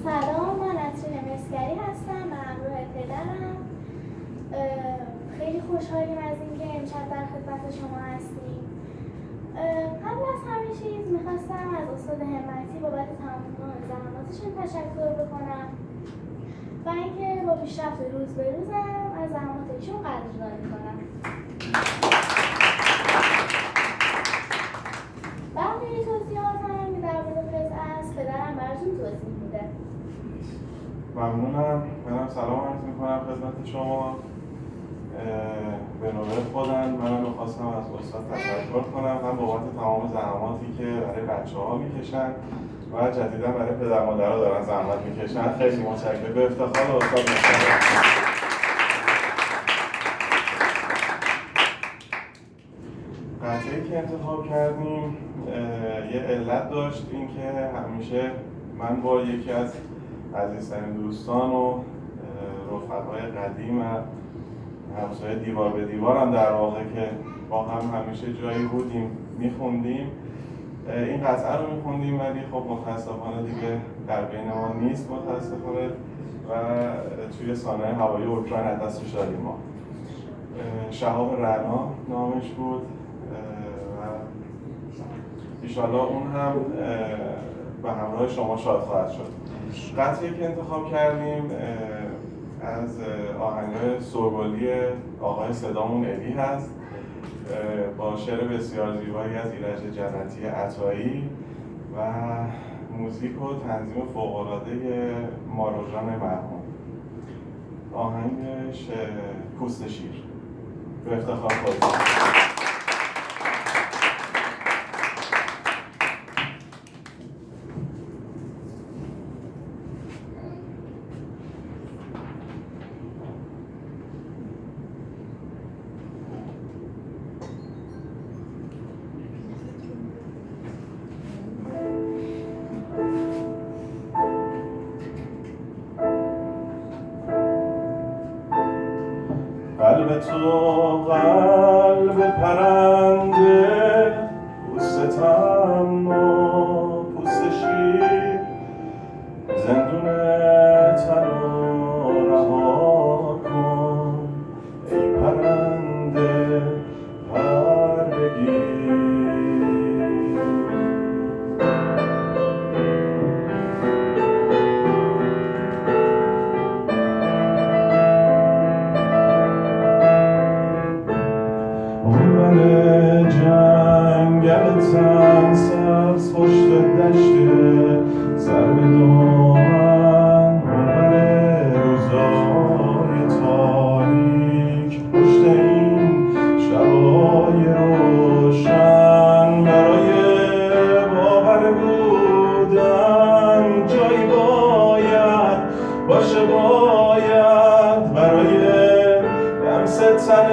سلام، من نسرین مسگری هستم و همراه پدرم. خیلی خوشحالیم از اینکه امشب در خدمت شما هستیم. قبل از همه چیز میخواستم از استاد همتی بابت تمام زحماتشون تشکر بکنم و اینکه با پیشرفت روز به روزم از زحمات ایشون قدردانی کنم. بقیه توضیحات هم در مورد قطعه از پدرم براتون توضیح میده. ممنونم. منم سلام عرض میکنم خدمت شما. به نوبه خودم منم میخواستم از استاد تشکر کنم، هم بابت تمام زحماتی که برای بچه‌ها میکشن و جدیدا برای پدر مادرها دارن زحمت میکشن. خیلی متشکرم. به افتخار استاد میشم. قطعه‌ای که انتخاب کردیم یه علت داشت، این که همیشه من با یکی از عزیزترین دوستان و رفقای قدیم و همسایه دیوار به دیوارم در واقع که با هم همیشه جایی بودیم میخوندیم این قطعه رو میخوندیم، ولی خب متاسفانه دیگه در بین ما نیست متاسفانه و توی سانحه هوایی اوکراین از دستش دادیم ما. شهاب رعنا نامش بود و ایشالله اون هم به همراه شما شاد خواهد شد. قطعه‌ای که انتخاب کردیم از آهنگ‌های سوگلی آقای صدامون الی هست با شعر بسیار زیبایی از ایرج جنتی عطایی و موزیک و تنظیم فوق‌العاده ماروژان مرحوم. آهنگش پوست شیر. به افتخار خودتون. قلب تو قلب پرنده، پوست اما پوست شیر، زندون تن رو رها کن ای پرنده پر بگیر. جنگل تن سبز پشت دشته سر به دامن منور روزای تاریک پشت این شبای روشن برای باور بودن جایی باید باشه، باید برای لمس تن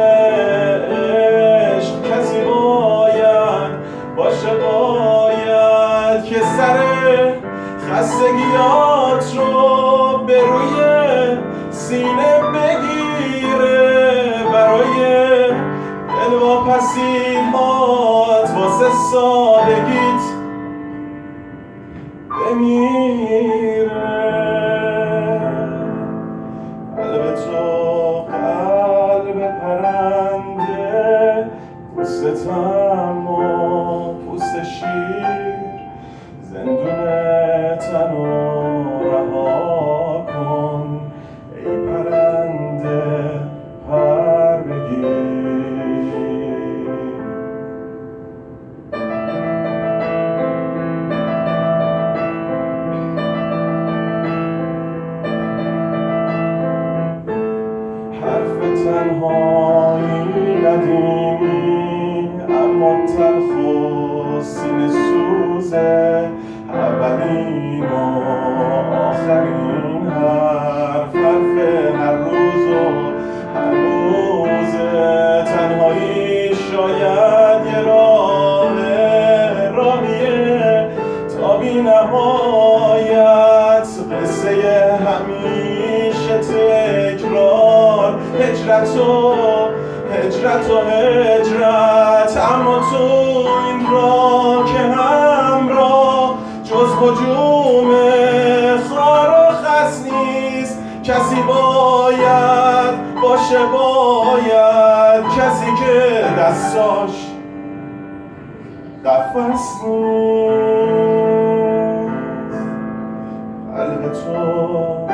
باید که سر خستگیات رو به روی سینه بگیره، برای دلواپسی هات واسه سادگیت بمیره. قلب تو قلب پرنده، پوست اما پوست شیر، زندون تن رو رها کن ای پرنده پر بگیر. هجرت و هجرت، اما تو این راه که همراه جز هجوم خار و خس نیست. کسی باید باشه، باید کسی که دستاش قفس نیست. قلب تو